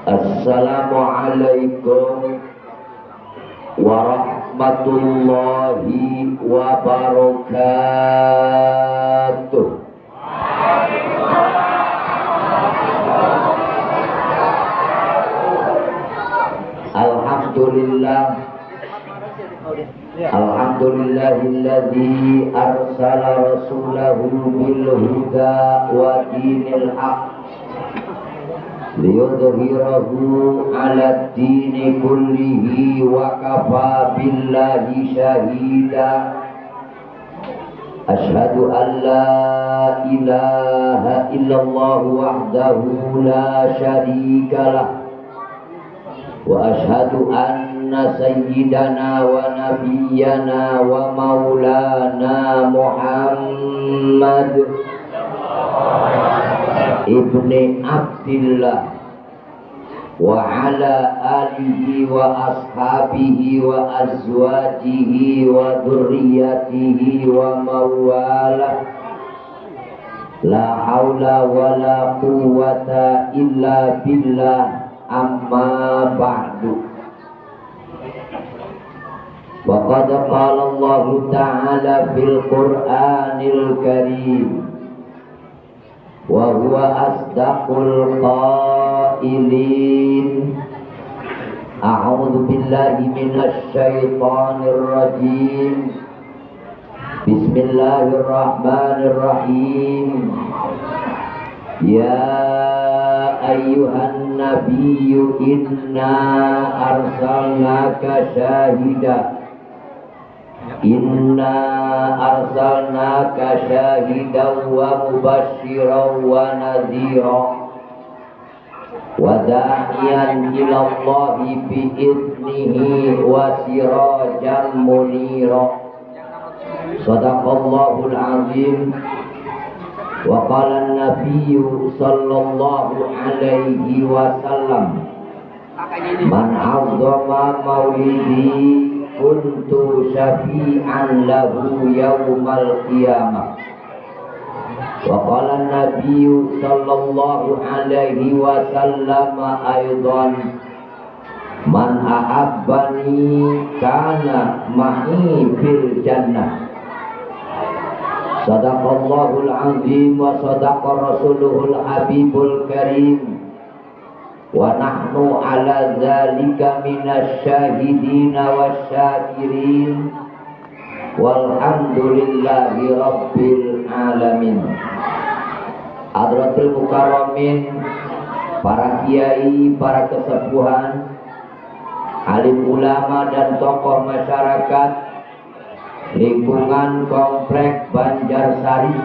Assalamualaikum warahmatullahi wabarakatuh. Alhamdulillahilladzi arsala rasulahu bil huda wa dinil haq liyudhhirahu 'ala ad-dini kullihi wa kafa billahi shahida. Asyhadu an la ilaha illallah wahdahu la syarikalah wa asyhadu anna sayyidana wa nabiyyana wa maulana Muhammad ibni Abdillah wa ala alihi wa ashabihi wa azwajihi wa dhurriyyatihi wa mawala. La haula wa la quwwata illa billah. Amma ba'du. Wa qad qala Allah ta'ala fil Qur'anil Karim wa huwa asdaqul qailin. A'udzu billahi minasy syaithanir rajim. Bismillahirrahmanirrahim. Ya ayyuhan nabiyyu inna arsalnaka syahida wa mubasysyiran wa nadhira wa da'iyan ila Allahi bi idnihi wa sirajan munira. Shadaqallahul azim. Wa qala an-nabiyyu sallallahu alaihi wasallam man 'azzama maulidi kuntu syafi'an lahu yaumal qiyamah. Wa qala an-nabiyyu sallallahu alaihi wasallam aidan man ahabbani kana ma'i fil jannah. Sadaqallahul azim wa sadaqa rasuluhul habibul karim wa nahnu ala dzalika minasy syahidina wasyakirin walhamdulillahi rabbil alamin. Hadratul mukarramin, para kiai, para kesepuhan, alim ulama dan tokoh masyarakat lingkungan komplek Banjarsari,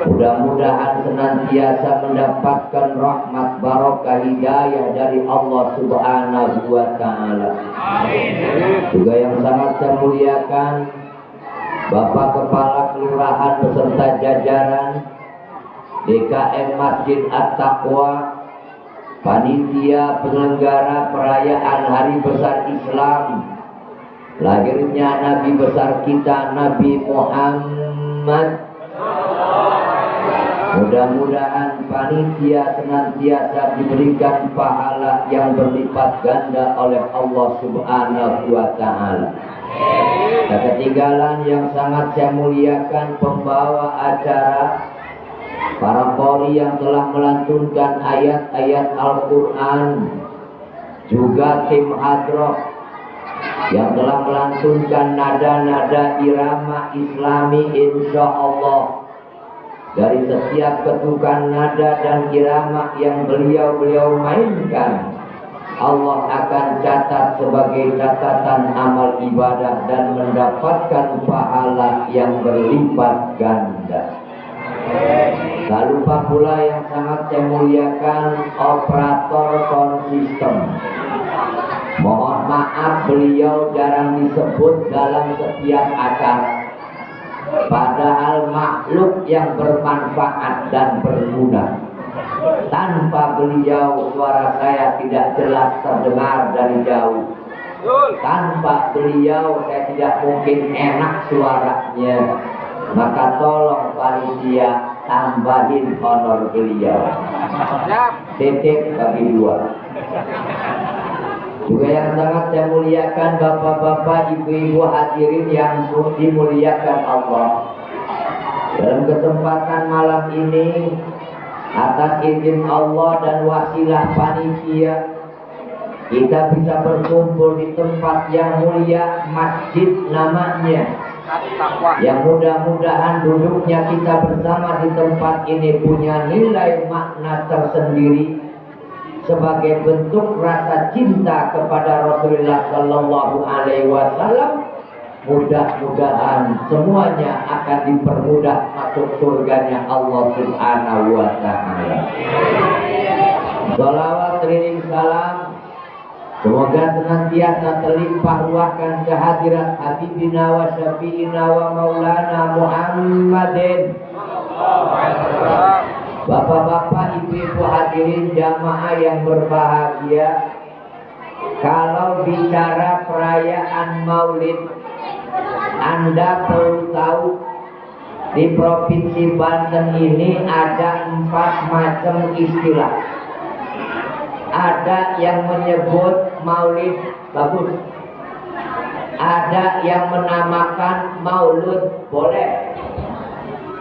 mudah-mudahan senantiasa mendapatkan rahmat barokah hidayah dari Allah Subhanahu wa Ta'ala. Juga yang sangat saya muliakan Bapak Kepala Kelurahan beserta jajaran DKM Masjid At-Taqwa, panitia penyelenggara perayaan Hari Besar Islam, lahirnya Nabi besar kita Nabi Muhammad. Mudah-mudahan panitia senantiasa diberikan pahala yang berlipat ganda oleh Allah Subhanahu wa Ta'ala. Dan ketinggalan yang sangat saya muliakan pembawa acara, para qori yang telah melantunkan ayat-ayat Al-Quran, juga tim hadroh yang telah melantunkan nada-nada irama islami, insya Allah dari setiap ketukan nada dan irama yang beliau mainkan, Allah akan catat sebagai catatan amal ibadah dan mendapatkan pahala yang berlipat ganda. Tak lupa pula yang sangat saya muliakan operator sound system. Mohon maaf beliau jarang disebut dalam setiap acara, padahal makhluk yang bermanfaat dan berguna. Tanpa beliau suara saya tidak jelas terdengar dari jauh. Tanpa beliau saya tidak mungkin enak suaranya. Maka tolong panitia tambahin honor beliau. Titik bagi dua. Juga yang sangat saya muliakan bapak-bapak, ibu-ibu hadirin yang dimuliakan Allah. Dalam kesempatan malam ini, atas izin Allah dan wasilah panitia, kita bisa berkumpul di tempat yang mulia, masjid namanya. Yang mudah-mudahan duduknya kita bersama di tempat ini punya nilai makna tersendiri sebagai bentuk rasa cinta kepada Rasulullah Sallallahu Alaihi Wasallam. Mudah-mudahan semuanya akan dipermudah masuk surganya Allah Subhanahu Wa Taala. Salawat teriring salam semoga senantiasa terlimpah ruahkan kehadirat Habibina wa Syafi'ina wa Maulana Muhammadin. Bapak-bapak, ibu-ibu hadirin jamaah yang berbahagia, kalau bicara perayaan Maulid, Anda perlu tahu di Provinsi Banten ini ada 4 macam istilah. Ada yang menyebut Maulid bagus, ada yang menamakan Maulud boleh,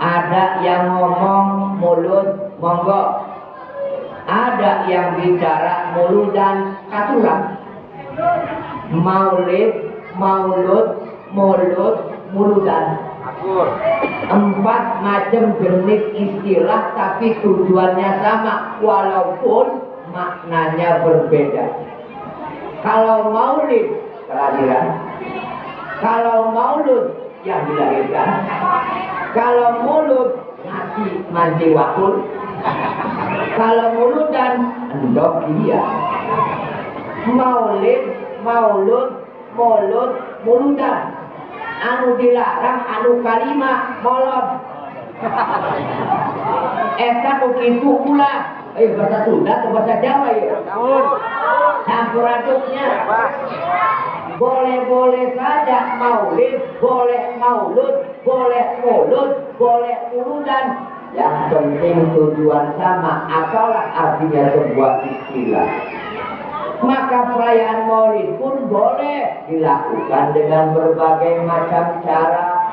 ada yang ngomong mulut monggo, ada yang bicara mulut dan katuran. Maulid, maulud, mulut, muludan. 4 macam jenis istilah tapi tujuannya sama walaupun maknanya berbeda. Kalau maulid kelahiran, kalau maulud yang dilahirkan, kalau mulut nasi mandi wakul, kalau muludan endok dia. Maulid, maulud, mulut, muludan. Anu dilarang, anu kalima molod. Eta begitu pula. Bahasa Sunda atau bahasa Jawa ya? Campur aduknya. Boleh-boleh saja maulid, boleh maulud, boleh mulut, boleh muludan. Yang penting tujuan sama, apalah artinya sebuah istilah. Maka perayaan maulid pun boleh dilakukan dengan berbagai macam cara.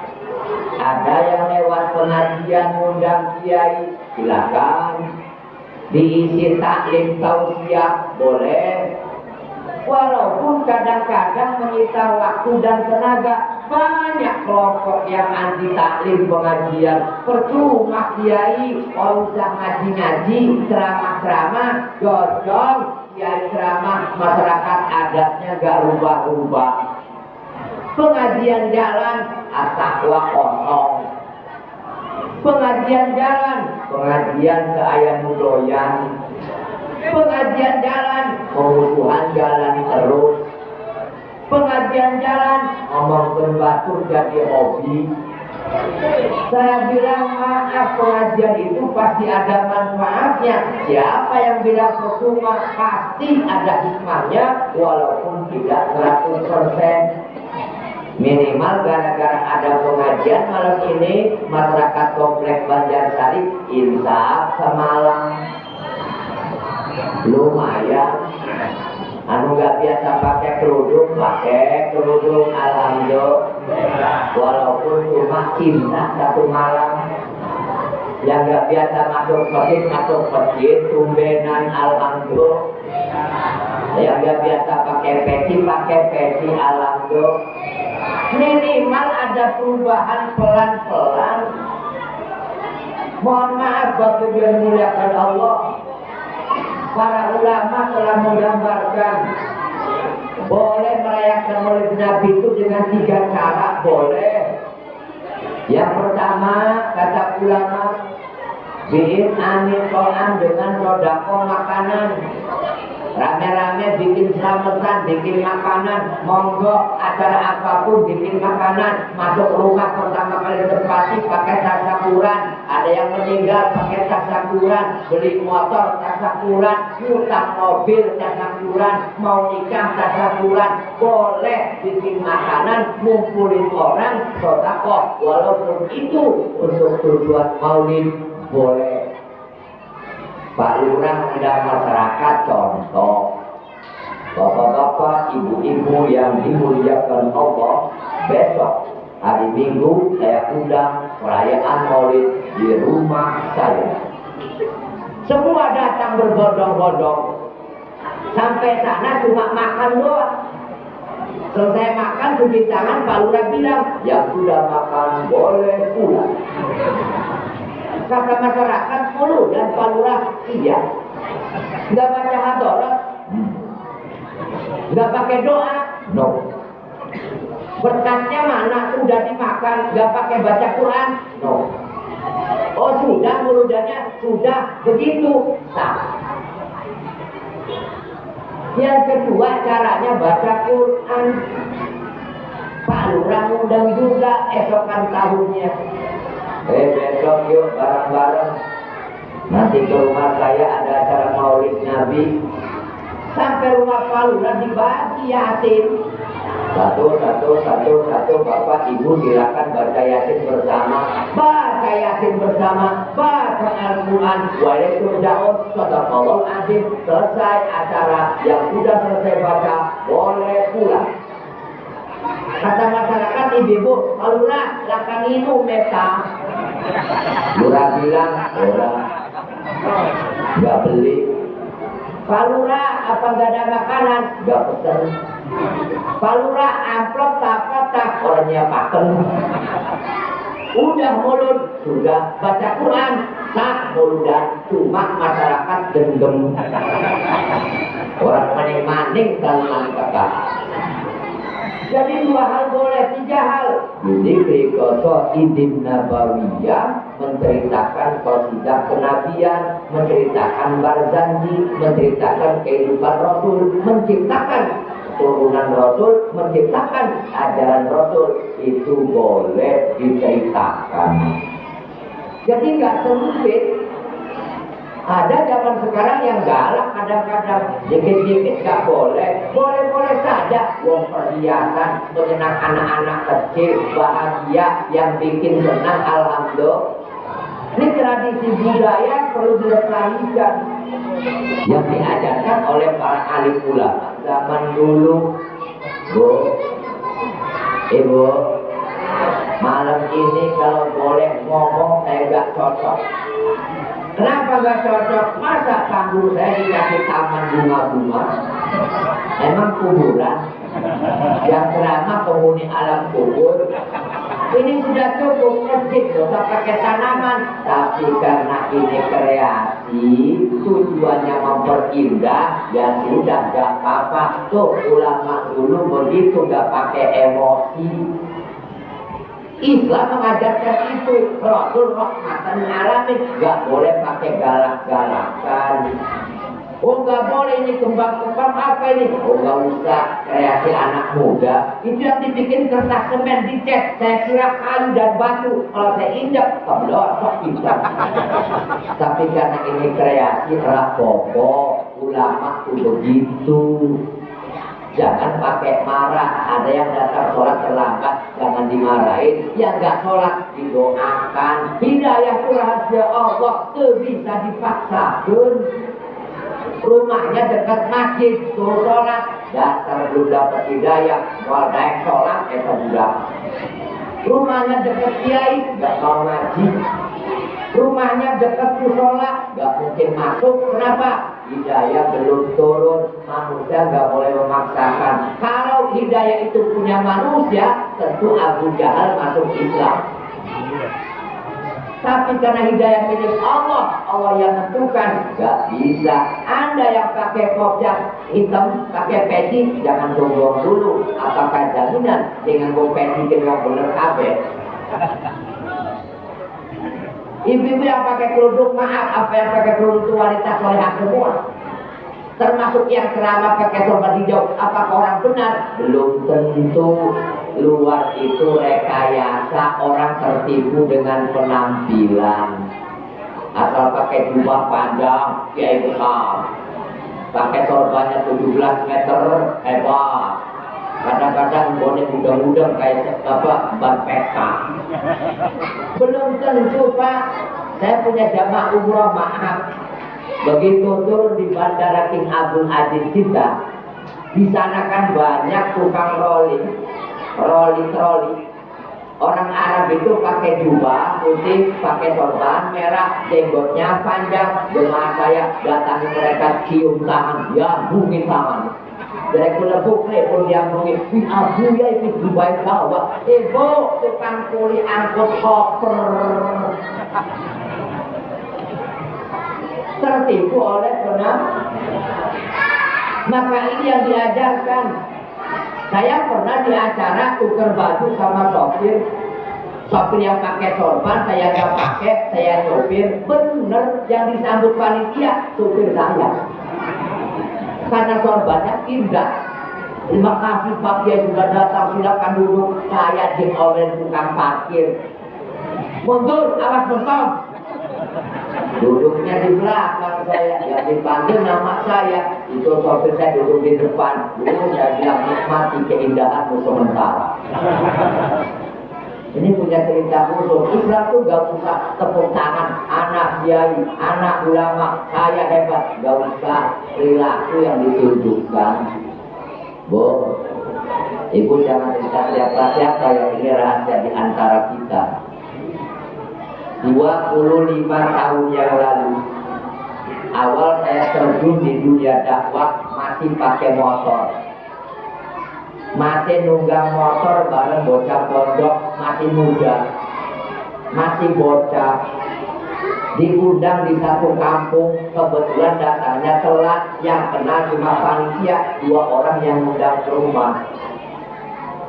Ada yang lewat pengajian undang kiai, silakan. Diisi taklim tausiah boleh, walaupun kadang-kadang menyita waktu dan tenaga. Banyak kelompok yang anti taklim pengajian, percuma kiai, usah ngaji-ngaji, ceramah-ceramah, gosong, kiai ceramah, masyarakat adatnya gak rubah-rubah. Pengajian jalan, at-taqwa kosong. Pengajian jalan, pengajian ke ayam doyan. Pengajian jalan, kebutuhan jalan terus. Pengajian jalan, ngomong batur jadi hobi. Saya bilang maaf, pengajian itu pasti ada manfaatnya. Siapa yang bilang percuma, pasti ada hikmahnya, walaupun tidak 100%. Minimal gara-gara ada pengajian malam ini, masyarakat komplek Banjarsari insaf semalam. Lumayan. Anu gak biasa pakai kerudung, alhamdulillah. Walaupun cuma cinta 1 malam. Yang gak biasa masuk masjid, tumbenan alhamdulillah. Yang gak biasa pakai peci, alhamdulillah. Minimal ada perubahan pelan-pelan. Mohon maaf bagi yang dimuliakan Allah. Para ulama telah menggambarkan boleh merayakan Maulid Nabi itu dengan 3 cara, boleh. Yang pertama kata ulama, bikin amin kolam dengan sodako makanan. Rame-rame bikin selamatan, bikin makanan, monggo acara apapun bikin makanan. Masuk rumah pertama kali ditempati pakai tasyakuran. Ada yang meninggal pakai tasyakuran, beli motor tasyakuran, utang mobil tasyakuran, mau nikah tasyakuran. Boleh bikin makanan, ngumpulin orang, sodako. Walaupun itu untuk tujuan maulid boleh. Pak Lurah undang masyarakat, contoh bapak-bapak, ibu-ibu yang dimuliakan Allah, besok hari Minggu saya undang perayaan Maulid di rumah saya. Semua datang berbondong-bondong. Sampai sana cuma makan doang. Selesai makan cuci tangan, Pak Lurah bilang, yang sudah makan boleh pulang. Kata masyarakat, dan Pak Lurah, iya. Nggak baca hadarat, nggak pakai doa, no. Berkatnya mana? Sudah dimakan, nggak pakai baca Quran, no. Oh sudah, muludanya sudah, begitu, sah. Yang kedua, caranya baca Quran. Pak Lurah undang juga esokan tahunnya. Besok yuk bareng-bareng. Nanti ke rumah saya ada acara Maulid Nabi. Sampai rumah Pak Lurah dibagi Yasin. Satu, Bapak Ibu silakan baca Yasin bersama. Baca Yasin bersama, baca Al-Quran. Waalaikumsalam, sadaqallahul azim. Selesai acara, yang sudah selesai baca boleh pulang. Kata masyarakat, ibu-ibu, Pak Lurah, silakan minum meta. Lurah bilang, nggak beli. Pak Lurah, apa nggak ada makanan? Nggak pesen. Pak Lurah, amplop tak orangnya paken. Udah mulut, sudah baca Quran, sah muludan, cuma masyarakat dendam. Orang maning-maning kalau kata. Jadi 2 hal boleh, 3 hal. Dzikri qasa idin nabawiyah, menceritakan qasidah kenabian, menceritakan barzanji, menceritakan kehidupan Rasul, menciptakan turunan Rasul, menciptakan ajaran Rasul, itu boleh diceritakan. Jadi nggak sempit. Ada zaman sekarang yang galak kadang-kadang, dikit-dikit nggak boleh, boleh-boleh saja. Wong perhiasan menyenang anak-anak kecil, bahagia, yang bikin senang, alhamdulillah. Ini tradisi budaya perlu dilestarikan, yang diajarkan oleh para alim ulama zaman dulu. Bu, Ibu, malam ini kalau boleh ngomong saya nggak cocok. Kenapa gak cocok? Masa panggung saya dikasih taman bunga-bunga? Emang kuburan? Yang ceramah penghuni alam kubur. Ini sudah cukup masjid, gak usah pakai tanaman. Tapi karena ini kreasi, tujuannya memperindah, ya sudah gak apa-apa. Tuh ulama dulu begitu, gak pakai emosi. Islam mengajarkan itu, Rasul rahmatan lil alamin, nggak boleh pakai galak-galakan. Oh nggak boleh ini kembang-kembang apa ini? Oh nggak usah, kreasi anak muda. Itu yang dibikin kertas semen dicat. Saya kira kayu dan batu. Kalau saya injak, keblosok injak. Tapi karena ini kreasi rapopo, ulama itu begitu. Jangan pakai marah. Ada yang datang sholat terlambat, jangan dimarahin. Yang nggak sholat didoakan. Hidayah itu rahasia Allah, itu bisa dipaksakan. Rumahnya dekat masjid, suruh sholat, dasar belum dapat hidayah, mau naik sholat, sudah. Rumahnya dekat kiai, nggak mau ngaji. Rumahnya dekat musola, nggak mungkin masuk. Kenapa? Hidayah belum turun. Manusia nggak boleh memaksakan. Kalau hidayah itu punya manusia, tentu Abu Jahal masuk Islam. Tapi karena hidayah milik Allah, Allah yang menentukan, nggak bisa. Anda yang pakai kopiah hitam, pakai peci, jangan sombong dulu. Apakah jaminan dengan peci dengan benar kabeh? Ibu-ibu yang pakai kerudung, maaf, apa yang pakai kerudung itu wanita solehah semua. Termasuk yang ceramah pakai sorban hijau, apakah orang benar? Belum tentu. Luar itu rekayasa, orang tertipu dengan penampilan. Asal pakai jubah panjang, kiai besar. Pakai sorbannya 17 meter, hebat. Kadang-kadang bonek muda-muda kayak ban pesta. Belum tentu Pak. Saya punya jamaah umroh, maaf. Begitu turun di Bandara King Abdul Aziz kita, di sana kan banyak tukang troli. Orang Arab itu pakai jubah putih, pakai sorban merah, jenggotnya panjang. Jemaah saya datangi mereka, cium tangan, ya bungin tangan. Dari kulebuk pun yang mungkin abu ya itu Dubai bawa ibu tukang kuli angkut koper tertipu oleh benar. Maka ini yang diajarkan. Saya pernah di acara tukar baju sama sopir yang pakai sorban, saya nggak pakai, saya sopir. Bener yang disambut panitia sopir saya. Karena sorbannya indah. Terima kasih Pak Kiai sudah datang, silakan duduk. Saya diomelin tukang parkir. Mundur, awas mentok. Duduknya di belakang saya, yang dipanggil nama saya. Itu sopir saya duduk di depan. Dulu saya bilang nikmati keindahanmu sementara. Ini punya cerita khusus. Islam tuh gak usah tepuk tangan anak kiai, anak ulama, saya hebat. Gak usah perilaku yang ditunjukkan. Bu, ibu jangan cerita siapa-siapa yang ini rahasia di antara kita. 25 tahun yang lalu, awal saya terjun di dunia dakwah masih pakai motor. Masih nunggang motor bareng bocah pondok, masih muda, masih bocah. Diundang di satu kampung, kebetulan datangnya telat, yang kenal cuma panitia, 2 orang yang undang ke rumah.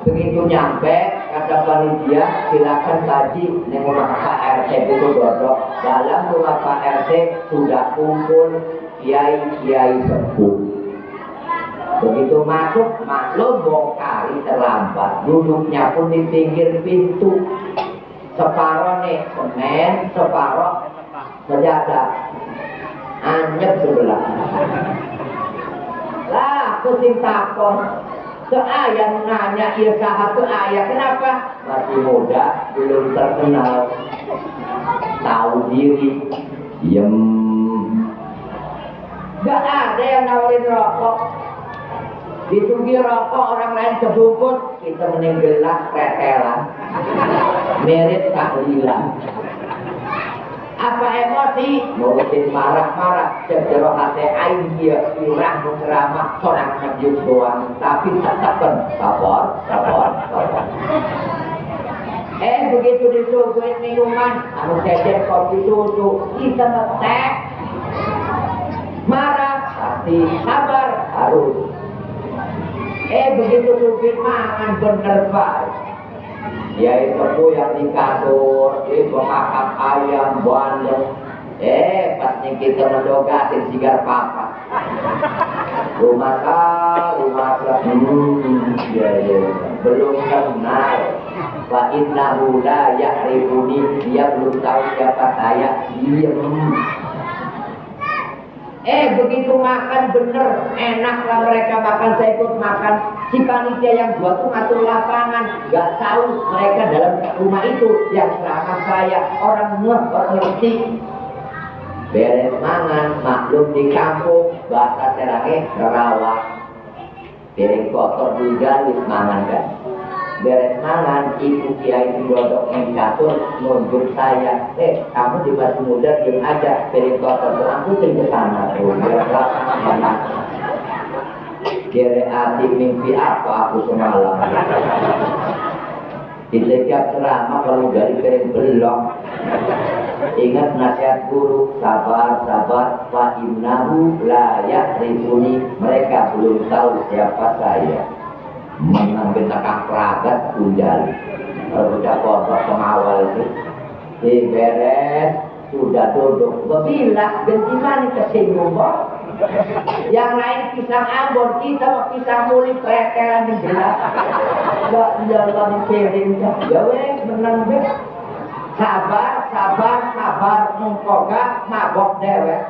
Begitu nyampe, kata panitia, silakan kaji neng rumah Pak RT itu dodok. Dalam rumah Pak RT sudah kumpul kiai-kiai sepuh. Begitu masuk, maklum bongkari terlambat. Duduknya pun di pinggir pintu. Separoh nih semen, separoh sejadah. Anyep sebelah. Lah, pusing takon. Ayah nanya, iya sahabat ayah, kenapa? Masih muda, belum terkenal. Tahu diri, diem. Gak ada yang nawarin rokok. Disugi rokok orang lain kebungkus, kita menenggelam ketelan, mirip tahlilan. Apa emosi? Nurutin marah-marah, cedera hati aing dia kurang mengeramah, seorang ngejuk doang, tapi tetapkan sabar. Begitu disuguhin minuman, anu cecep kopi susu, kita ngetek, marah, pasti sabar, harus. Begitu supir mangan bener baik. Ya itu yang di kasur, pemakan ayam, bandeng. Pas kita mendogatin sigar papa. Rumah ya. Belum kenal. Wa innahu la ya'rifuni, dia belum tahu siapa saya. Begitu makan bener, enaklah mereka makan, saya ikut makan. Si panitia yang buat tuh ngatur lapangan, gak tahu mereka dalam rumah itu yang selama saya orang ngerti. Beres mangan, maklum di kampung, bahasa serangnya rawa. Piring kotor juga wis mangan kan. Beres mangan, ibu kiai dodok yang catur nunjuk saya, kamu di Batu Muda diem aja, piring kotor aku ke sana tuh, kira hati mimpi apa aku semalam. Di setiap ceramah kalau dari piring belok, ingat nasihat guru, sabar, fa innahu la ya'rifuni, mereka belum tahu siapa saya. Mengambil tekak peragat punjali. Kalau sudah kotor pengawal itu diberes, sudah duduk bebilah, gimana kesinggung kok. Yang lain pisang Ambon, kita pisang muli pretelan di gelas. Gak jalan piring, ya weh menang weh. Sabar, mengkoga, mabok dewek.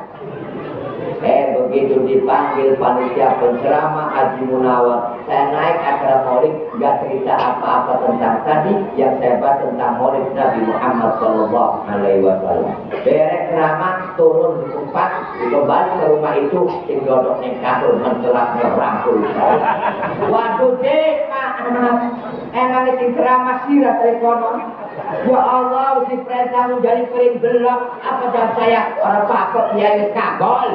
Begitu dipanggil panitia penceramah Haji Munawar, saya naik acara maulid, nggak cerita apa-apa tentang tadi, yang saya bahas tentang maulid Nabi Muhammad Sallallahu Alaihi Wasallam. Beres ceramah, turun di tempat, kembali ke rumah itu, sing dodok ning kasur mencelak ngerangkul saya. Waduh dek, maaf, emang itu ceramah sirah dari konon. Ya Allah, si perintah menjadi kering belok, apa dan saya orang pakok dia kagol.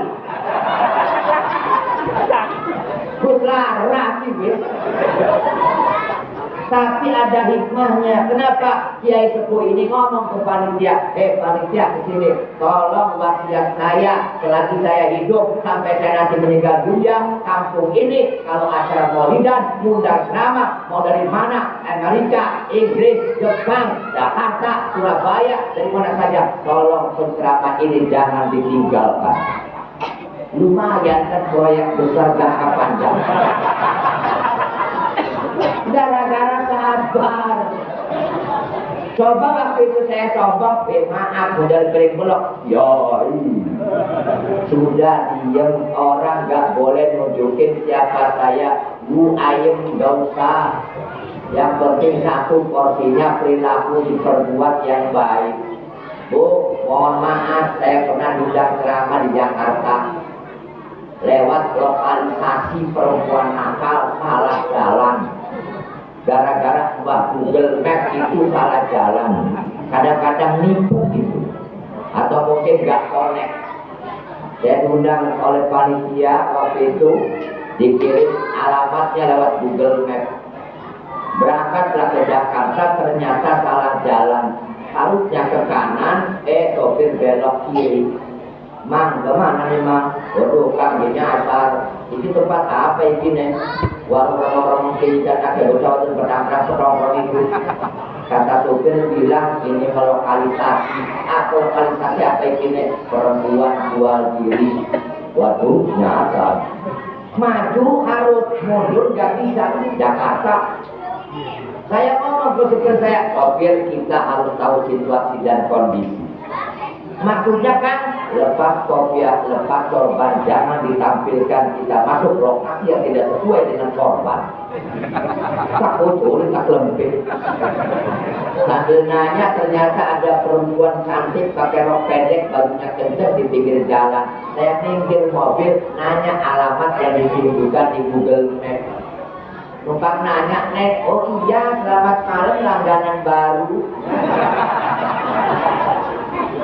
Puslah rapi, tapi ada hikmahnya. Kenapa Kiai Sepuh ini ngomong ke panitia, panitia kesini, tolong wasiat saya selagi saya hidup sampai saya nanti meninggal dunia, kampung ini kalau acara maulidan, ngundang nama, mau dari mana, Amerika, Inggris, Jepang, Jakarta, Surabaya, dari mana saja, tolong penceramah ini jangan ditinggalkan. Lumayan kan proyek besar jangka panjang. Gara-gara sabar. Coba waktu itu saya coba, maaf modal kering belok. Yoi. Sudah diem, orang gak boleh nunjukin siapa saya. Bu ayam gak usah. Yang penting satu porsinya perilaku diperbuat yang baik. Bu, mohon maaf saya pernah diundang ceramah di Jakarta. Lewat lokalisasi perempuan nakal salah jalan. Gara-gara Google Map itu salah jalan. Kadang-kadang nipu gitu. Atau mungkin nggak connect. Saya diundang oleh panitia waktu itu, dikirim alamatnya lewat Google Map. Berangkatlah ke Jakarta, ternyata salah jalan. Harusnya ke kanan, sopir belok kiri. Mang, kemana nih mang? Waduh, kang ini asar. Ini tempat apa ini? Warung-warung kita ada bocor dan berangkat itu. Kata sopir bilang ini lokalisasi. Lokalisasi apa ini? Perempuan jual diri. Waduh, nyasar. Maju harus mundur gak bisa di Jakarta. Saya ngomong ke sopir saya, sopir kita harus tahu situasi dan kondisi. Maksudnya kan lepas kopiah, lepas korban, jangan ditampilkan kita masuk lokasi yang tidak sesuai dengan korban. Tak bocor, tak lempit. Sambil nanya ternyata ada perempuan cantik pakai rok pendek, bajunya kenceng di pinggir jalan. Saya minggir mobil, nanya alamat yang ditunjukkan di Google Map. Numpang nanya, Nek, oh iya selamat malam langganan baru.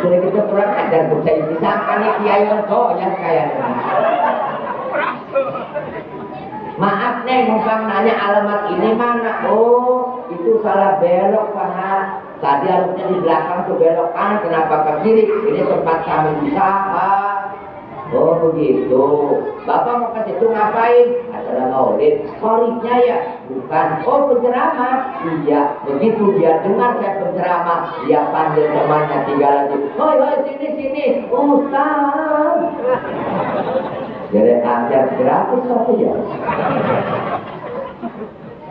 Jadi kita kurang ajar bocah ini sangka nih kiai mergo ya kayaknya. Maaf nih, numpang nanya alamat ini mana? Oh, itu salah belok Pak. Tadi harusnya di belakang ke belok kanan, kenapa ke kiri? Ini tempat kami usaha. Oh begitu. Bapak mau ke situ ngapain? Acara maulid. Maulidnya ya? Bukan. Oh penceramah? Iya. Begitu dia dengar saya penceramah, dia panggil temannya tiga lagi. Hoi sini. Ustaz. Jadi ajar gratis apa ya?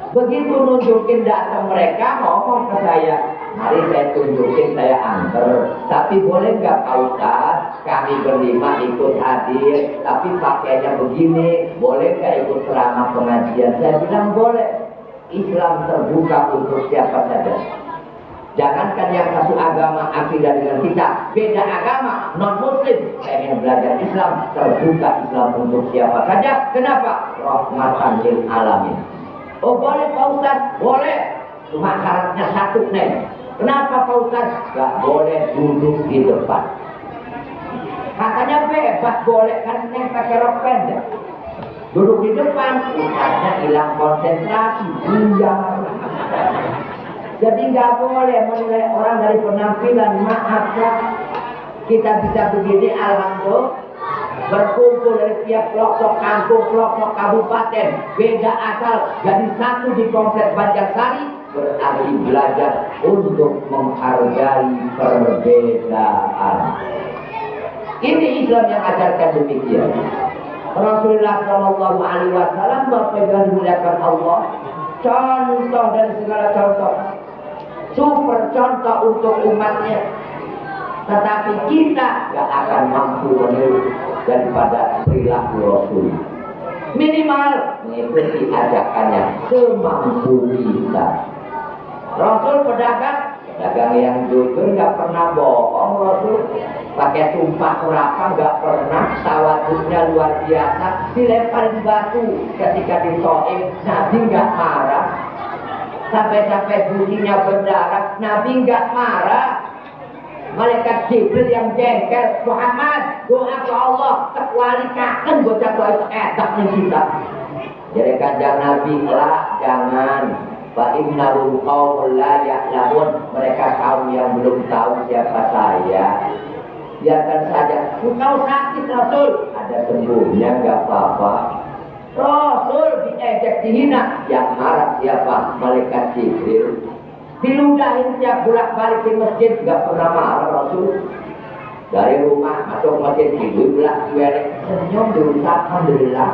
Begitu nunjukin datang mereka ngomong ke saya. Mari saya tunjukin, saya antar. Tapi boleh nggak Pak Ustaz? Kami berlima ikut hadir, tapi pakainya begini. Boleh nggak ikut ceramah pengajian? Saya bilang boleh. Islam terbuka untuk siapa saja. Jangankan yang satu agama akidah dengan kita, beda agama, non-muslim, pengen belajar Islam, terbuka Islam untuk siapa saja. Kenapa? Rahmatan lil alamin. Oh boleh Pak Ustaz? Boleh. Cuma syaratnya satu nih. Kenapa Pak Ustaz? Gak boleh duduk di depan. Katanya bebas boleh kan neng pakai rok pendek. Duduk di depan, Ustaznya hilang konsentrasi, buyar. Jadi gak boleh menilai orang dari penampilan. Maaf ya, kita bisa begini alhamdulillah. Berkumpul dari tiap pelosok kampung, pelosok kabupaten, beda asal, jadi satu di komplek Banjarsari, berarti belajar untuk menghargai perbedaan. Ini Islam yang ajarkan demikian. Rasulullah Shallallahu Alaihi Wasallam berpegang dimuliakan Allah, contoh dari segala contoh, super contoh untuk umatnya. tetapi kita gak akan mampu meniru daripada perilaku Rasul. Minimal mengikuti ajakannya semampu kita. Rasul pedagang yang jujur, gak pernah bohong. Rasul pakai sumpah serapah, gak pernah. Tawaduknya luar biasa. Dilemparin batu ketika ditoim, Nabi gak marah. Sampai-sampai bunyinya berdarah, Nabi gak marah. Malaikat Jibril yang jengkel, Muhammad doa ke Allah, kecuali kangen bocah doa itu edak nih kita. Jadi kanjeng Nabi lah, jangan. Fa innahum qaumul la ya'lamun, mereka kaum yang belum tahu siapa saya. Biarkan saja. Engkau sakit Rasul, ada sembuhnya, gak apa-apa. Rasul diejek dihina, yang marah siapa? Malaikat Jibril. Diludahin tiap bolak-balik di masjid, gak pernah marah Rasul. Dari rumah masuk masjid, dibuat senyum diucap alhamdulillah.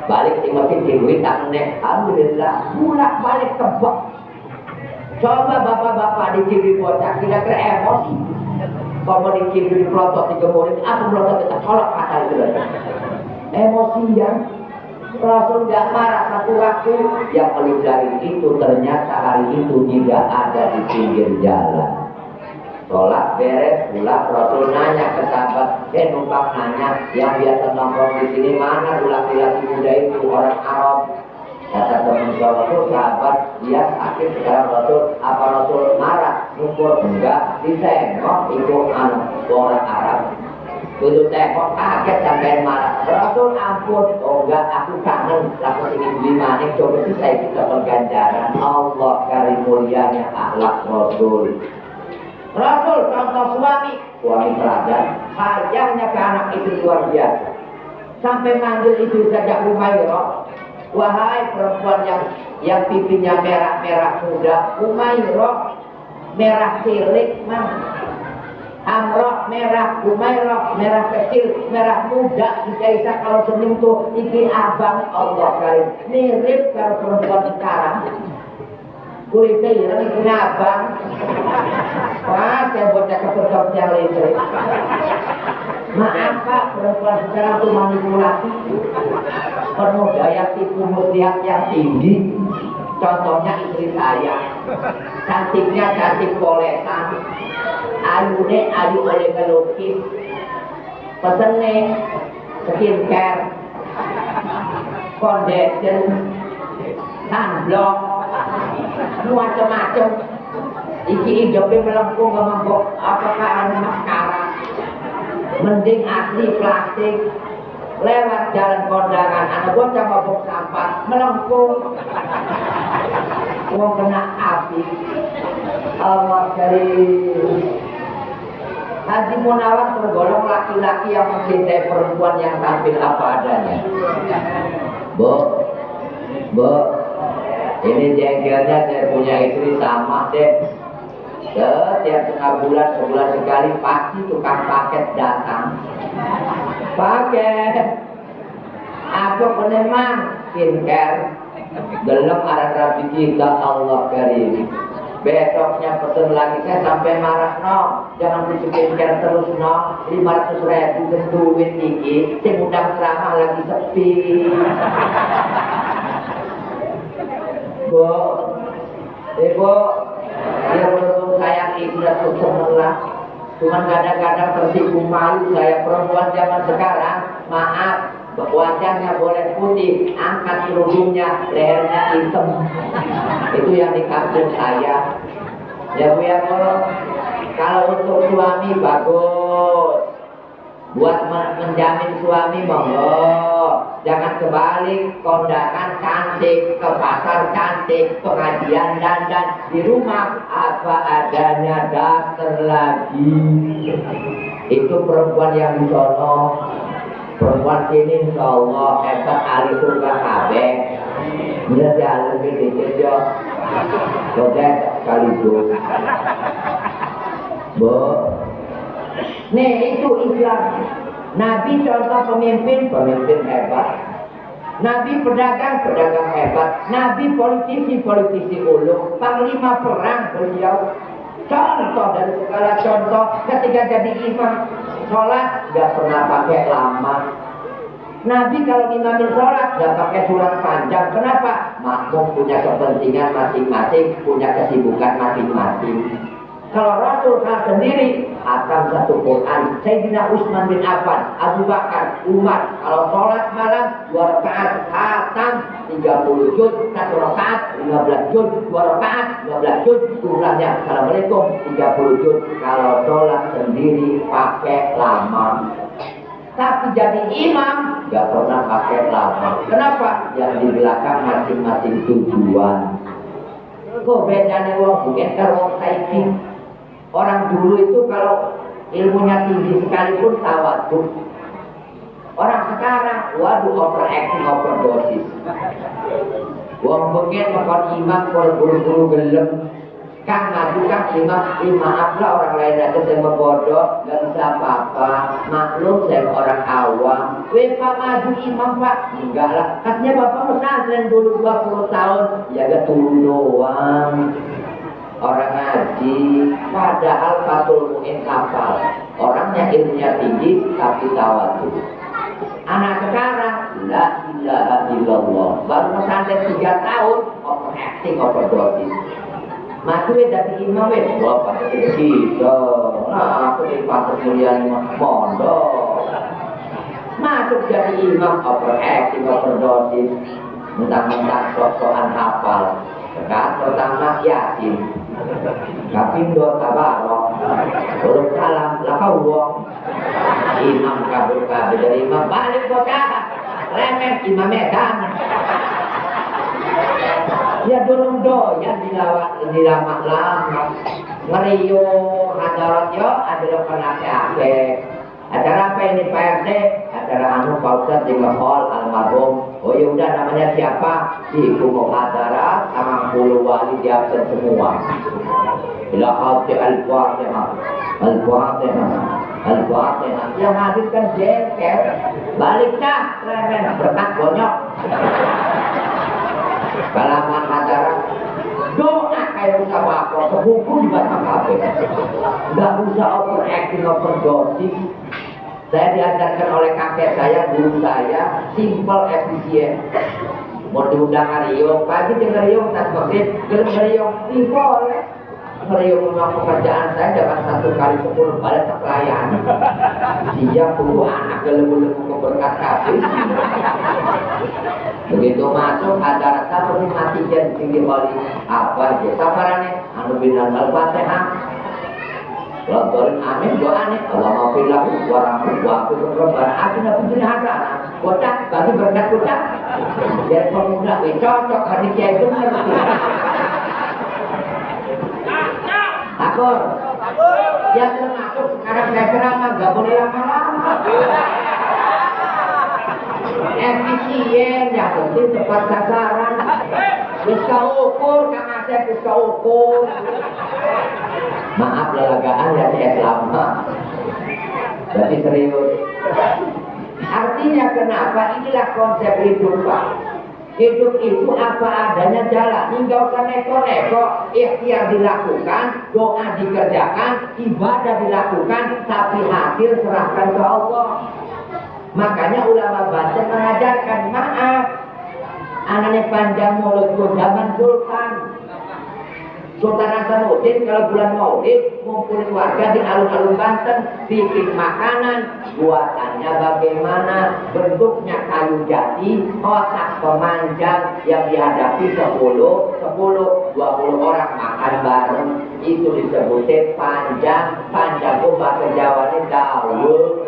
Balik di masjid, dibuat tangannya alhamdulillah. Bolak-balik kebak. Coba bapak-bapak dicibir bocah, kira-kira emosi. Kalau dicibir pelotot 3 menit, aku melotot kita colok kata itu. Emosian. Rasul gak marah satu waktu. Yang paling dari itu ternyata hari itu tidak ada di pinggir jalan. Sholat beres pulang, Rasul nanya ke sahabat, numpang nanya, yang biasa nongkrong di sini mana laki-laki muda itu, orang Arab. Kata teman Rasul, sahabat, dia sakit sekarang Rasul. Apa Rasul marah? Syukur enggak, disengok itu orang Arab. Begitu tengok kaget sampai marah. Rasul ampun, oh enggak, aku kangen. Lalu ingin beli manik, coba itu saya bisa berganjaran. Allah kari mulianya akhlak Rasul. Rasul contoh suami teladan. Sayangnya ke anak itu luar biasa. Sampai manggil itu saja Umairah. Wahai perempuan yang pipinya merah-merah muda, Umairah merah cilik mah. Amroh merah, Umairah merah kecil, merah muda. Jika kalau senyum tuh iki abang Allah karim. Mirip kalau perempuan sekarang. Kulitnya hilang iki abang. Wah, saya bocah kepercayaan yang listrik. Maaf Pak, perempuan sekarang tuh manipulasi. Penuh daya tipu muslihat yang tinggi. Contohnya istri saya. Cantiknya cantik polesan. Ayune ayu oleh melukis, pesene skincare, foundation, sunblock, macam-macam. Iki hidupnya melengkung ngomong apakah ada maskara? Mending asli plastik. Lewat jalan kondangan, anak bocah mabuk sampah, melengkung. Wong kena api. Allah karim. Haji Munawar tergolong laki-laki yang mencintai perempuan yang tampil apa adanya. Bu, ini jengkelnya saya punya istri sama deh. Setiap sebulan sekali pasti tukang paket datang. Paket. Aku penemang skincare. Gelem arah rapi kita Allah karim. Besoknya pesen lagi, saya sampai marah, no, jangan skincare terus, no, 500.000 duit iki, saya undang ceramah lagi sepi. Bu, Ibu, ya beruntung sayang ibu dan seneng lah. Cuman kadang-kadang tersinggung malu saya perempuan zaman sekarang, maaf, wajahnya boleh putih, angkat kerudungnya, lehernya hitam. Itu yang di kampung saya. Ya Bu ya Bu, kalau untuk suami bagus, buat menjamin suami monggo. Jangan kebalik, kondangan cantik, ke pasar cantik, pengajian dandan, di rumah apa adanya daster lagi. Itu perempuan yang di sono. Perempuan sini insya Allah hebat ahli surga kabeh. Dia jalan dikit yo. Kodek sekaligus. Bu. Nih itu Islam. Nabi contoh pemimpin hebat. Nabi pedagang hebat. Nabi politisi ulung. Panglima perang beliau. contoh dari segala contoh. Ketika jadi imam sholat nggak pernah pakai lama. Nabi kalau imamin sholat nggak pakai surat panjang. Kenapa? Makmum punya kepentingan masing-masing, punya kesibukan masing-masing. Kalau Rasul sendiri hatam satu Quran. Sayyidina Utsman bin Affan, Abu Bakar, Umar kalau sholat malam 2 rakaat hatam 30 juz, 1 rakaat 15 juz, 2 rakaat 15 juz, surahnya Assalamualaikum 30 juz. Kalau sholat sendiri pakai lama. Tapi jadi imam gak pernah pakai lama. Kenapa? Yang di belakang masing-masing tujuan. Kok bedanya wong bukan karo saiki. Orang dulu itu kalau ilmunya tinggi sekalipun tawadhu. Orang sekarang, waduh, overacting, overdosis. Wong pengen makan imam kalau buru-buru gelem. Kang ngadu kang imam, maaflah orang lain aja saya bodoh, gak bisa apa-apa. Maklum saya orang awam. Pak maju imam pak, enggak lah. Katanya bapak pesantren dulu 20 tahun, ya gak turun doang. Orang ngaji, padahal Fathul Mu'in hafal. Orangnya ilmunya tinggi, tapi tawadhu. Anak sekarang, la ilaha illallah. Baru pesantren 3 tahun, overacting, overdosis. Mati dari imam, wah pada gitu. Nah, aku di Fathul Muliani mondok. Masuk jadi imam, overacting, overdosis. Mentang-mentang sok-sokan hafal. Sekarang pertama Yasin. Kaping 2 tabarok. Belum salam lakau wong. Imam kabur dari imam balik bocah. Remeh imam edan. Ya dorong doyan dilama lama. Ngeriyo hadarat yo adalah penake. Acara apa ini Pak RT? Acara anu Pak Ustadz di Ngehol almarhum. Oh ya udah namanya siapa? Di Kumo Hadarat sama 10 wali di absen semua. Ila hati al-Fatihah, al-Fatihah, al-Fatihah. Yang hadir kan jeker. Balik dah, remen berkat bonyok. Balaman Hadarat. Doa kayak usah apa, sebuku dibaca kabeh. Enggak usah overacting, overdosis. Saya diajarkan oleh kakek saya, guru saya, simple, efisien. Mau diundang ngeriung, pagi di ngeriung, tas masjid, gelap ngeriung, simple. Ngeriung memang pekerjaan saya dapat 1 kali 10 balik pelayan. Dia perlu anak gelap-gelap keberkat kabeh. Begitu masuk ada rasa seperti mati dan tinggi wali apa aja sabarannya anu binan al-Fatihah. Laporin amin doanya Allah maafillah warahmatullahi wabarakatuh. Akhirnya begini hasanah. Kocak bagi berkat kocak. Jadi pemuda cocok hari kiai benar. Takut. Yang termasuk sekarang saya ceramah nggak boleh lama-lama. Efisien, yang penting tepat sasaran. Bisa ukur, Kang Asep bisa ukur. Maaf lelagaan ya saya lama. Berarti serius. Artinya kenapa inilah konsep hidup Pak. Hidup itu apa adanya jalan. Nggak usah neko-neko. Ikhtiar dilakukan, doa dikerjakan, ibadah dilakukan, tapi hasil serahkan ke Allah. Makanya ulama Banten mengajarkan maaf. Anaknya panjang mulut zaman Sultan. Sultan Hasanuddin kalau bulan Maulid ngumpulin warga di alun-alun Banten, bikin makanan, buatannya bagaimana, bentuknya kayu jati, kotak pemanjang yang dihadapi 10, 20 orang makan bareng. Itu disebutnya panjang, panjang itu bahasa Jawanya daun.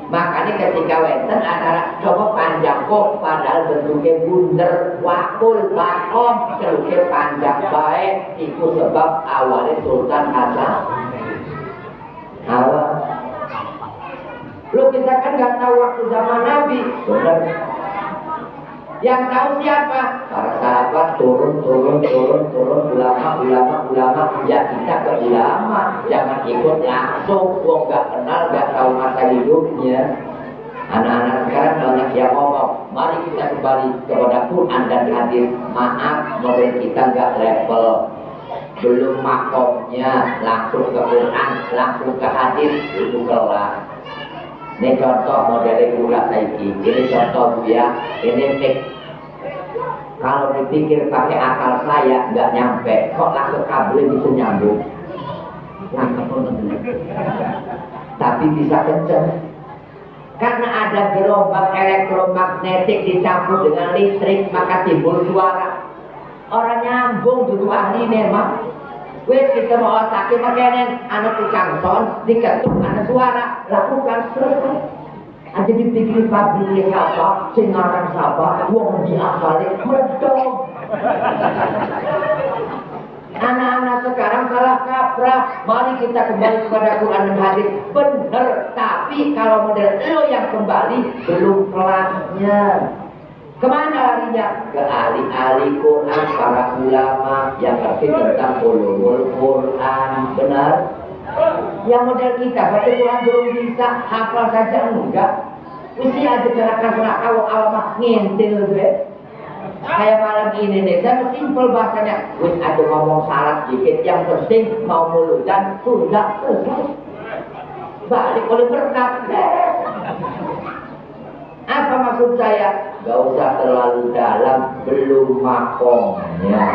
Makanya ketika wenten antara coba panjang kok padahal bentuknya bunder, wakul, bakom, bentuknya panjang baik. Itu sebab awalnya Sultan Hasan. Awal. Lu kita kan nggak tahu waktu zaman Nabi, benar? Yang tahu siapa? Para sahabat turun, ulama. Ya kita ke ulama, jangan ikut langsung. Gua nggak kenal, nggak tahu masa hidupnya. Anak-anak sekarang banyak yang ngomong. Mari kita kembali kepada Quran dan hadis. Maaf, model kita nggak level. belum makomnya langsung ke Quran, langsung ke hadis, itu kelas. Ini contoh modelnya gula saiki. Ini contoh ya, ini fix. Kalau dipikir pakai akal saya nggak nyampe, kok lah ke kabel bisa nyambung. Tapi bisa kenceng. Karena ada gelombang elektromagnetik dicampur dengan listrik, maka timbul suara. Orang nyambung dulu ahli memang. Wes kita mau otaknya makanya anak tukang ton diketuk ada suara, lakukan selesai. Aja dipikir pabriknya siapa, singaran siapa, uang diakali, merdong. Anak-anak sekarang salah kaprah. Mari kita kembali kepada Quran dan hadis. Bener, tapi kalau model lo yang kembali belum kelasnya. Kemana larinya? Ke ahli-ahli Quran, para ulama yang ngerti tentang ulumul Quran. Benar? Yang model kita baca Quran belum bisa, hafal saja enggak. Mesti ada gerakan-gerakan awal-awal ngintil gue. Kayak malam ini nih, saya simpel bahasanya. Wis ada ngomong salah dikit, yang penting mau mulut dan sudah selesai. Balik oleh berkat. Apa maksud saya? Gak usah terlalu dalam, belum makomnya.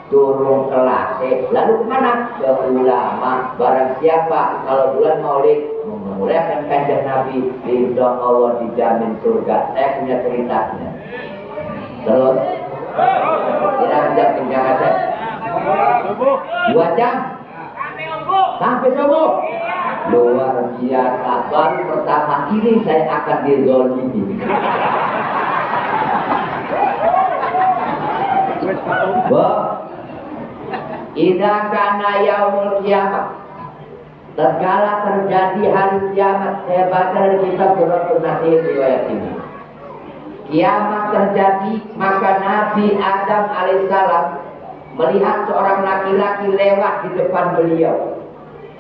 Turun kelasnya, lalu kemana? Ke ulama. Barang siapa kalau bulan maulid memuliakan kanjeng Nabi, ridho Allah dijamin surga. Saya punya ceritanya. Terus kira-kira kencang aja 2 jam sampai subuh. Luar biasa. Baru pertama ini saya akan dizolimi. Idza kana yaumul kiamat, tatkala terjadi hari kiamat, saya baca dari kitab Jurratun Nasir riwayat ini. Kiamat terjadi, maka Nabi Adam alaihissalam melihat seorang laki-laki lewat di depan beliau,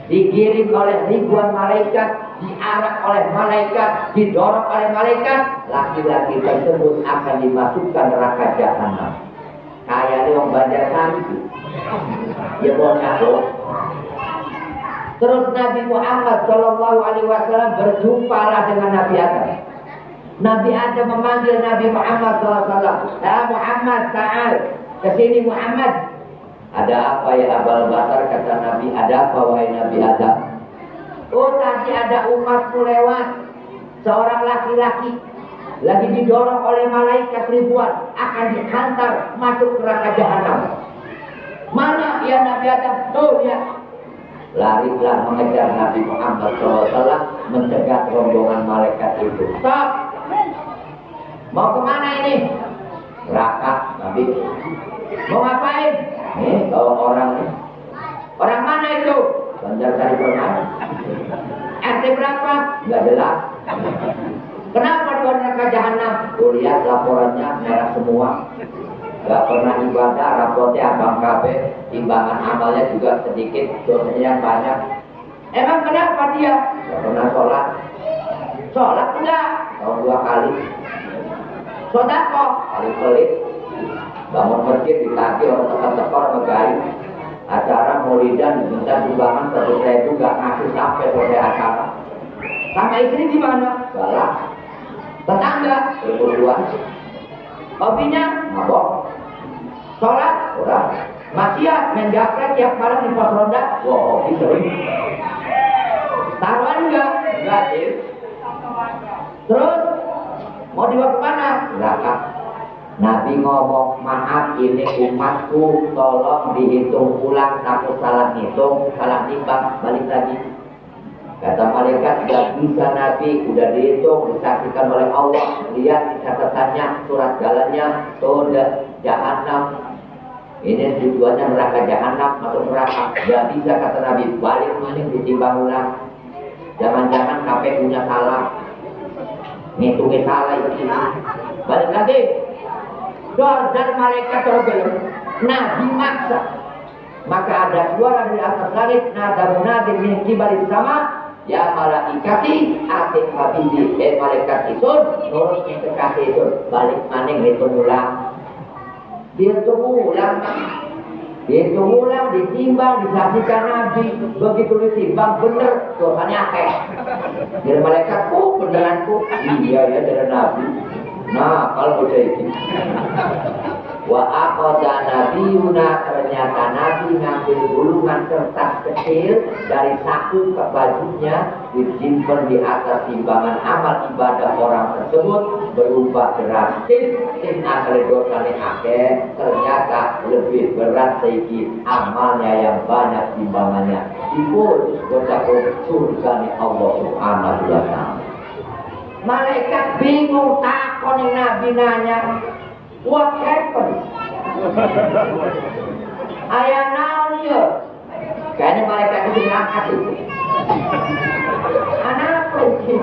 digiring oleh ribuan malaikat, diarak oleh malaikat, didorong oleh malaikat. Laki-laki tersebut akan dimasukkan neraka jahanam. Kayak orang Banjarmasin itu, ya bocah. Terus Nabi Muhammad Shallallahu Alaihi Wasallam berjumpalah dengan Nabi Adam. Nabi Adam memanggil Nabi Muhammad SAW. Ya Muhammad, ta'al. Kesini Muhammad. Ada apa ya Abul Basar, kata Nabi. Ada apa wahai Nabi Adam? Oh, tadi ada umatmu lewat. Seorang laki-laki lagi didorong oleh malaikat ribuan, akan dihantar masuk neraka jahanam. Mana ya Nabi Adam? Tuh ya. Larilah mengejar Nabi Muhammad SAW, mencegat rombongan malaikat itu. Stop. Mau kemana ini? Neraka, Nabi. Mau ngapain? Nih, bawa orang nih. Orang mana itu? Banjarsari Permai. RT berapa? Nggak jelas. Kenapa di neraka jahanam? Tuh lihat laporannya merah semua. Nggak pernah ibadah, rapotnya abang kabeh, timbangan amalnya juga sedikit, dosanya banyak. Emang kenapa dia? Nggak pernah sholat. Sholat enggak? Tahun 2 kali. Sodako, kali pelit. Bangun masjid ditagih orang tekor-tekor megai. Acara maulidan minta sumbangan 100.000 gak ngasih sampai selesai acara. Sama istri gimana? Galak. Tetangga berburuan. Hobinya mabok. Sholat udah. Maksiat main japret tiap malam di pos ronda. Wah, hobi sering. Taruhan enggak? Enggak sih. Terus mau dibawa kemana? Neraka. Nabi ngomong, maaf ini umatku, tolong dihitung ulang, takut salah hitung, salah timbang, balik lagi. Kata malaikat, gak bisa Nabi, udah dihitung, disaksikan oleh Allah. Lihat di catatannya, surat jalannya, sudah jahanam. Ini tujuannya neraka jahanam, masuk neraka. Gak bisa kata Nabi, balik maning ditimbang ulang. Jangan-jangan KPU-nya salah, ngitungnya salah itu. Balik lagi. Dor dan malaikat terbelum. Nabi maksa. Maka ada suara dari atas langit, nada munadin min kibaris sama, ya malaikati atik habibi, malaikat itu nurut yang kekasih itu, balik maning hitung ulang. Dia tunggu ulang. Itu ulang, ditimbang, disaksikan Nabi. Begitu ditimbang, bener, dosanya akeh. Jadi malaikat, beneranku. Iya ya, dari Nabi. Nah, kalau udah itu. Wa aqadha nabiyuna, ternyata Nabi ngambil gulungan kertas kecil dari saku ke bajunya, disimpan di atas timbangan amal ibadah orang tersebut, berubah drastis. Sin akal dosanya akeh, ternyata lebih berat sedikit amalnya yang banyak timbangannya. Dipulus bocah surga Allah Subhanahu wa ta'ala. Malaikat bingung, takon Nabi nanya, what happened? Ayah naon ya? Kayaknya malaikat itu ngangkat itu. Anak apa itu?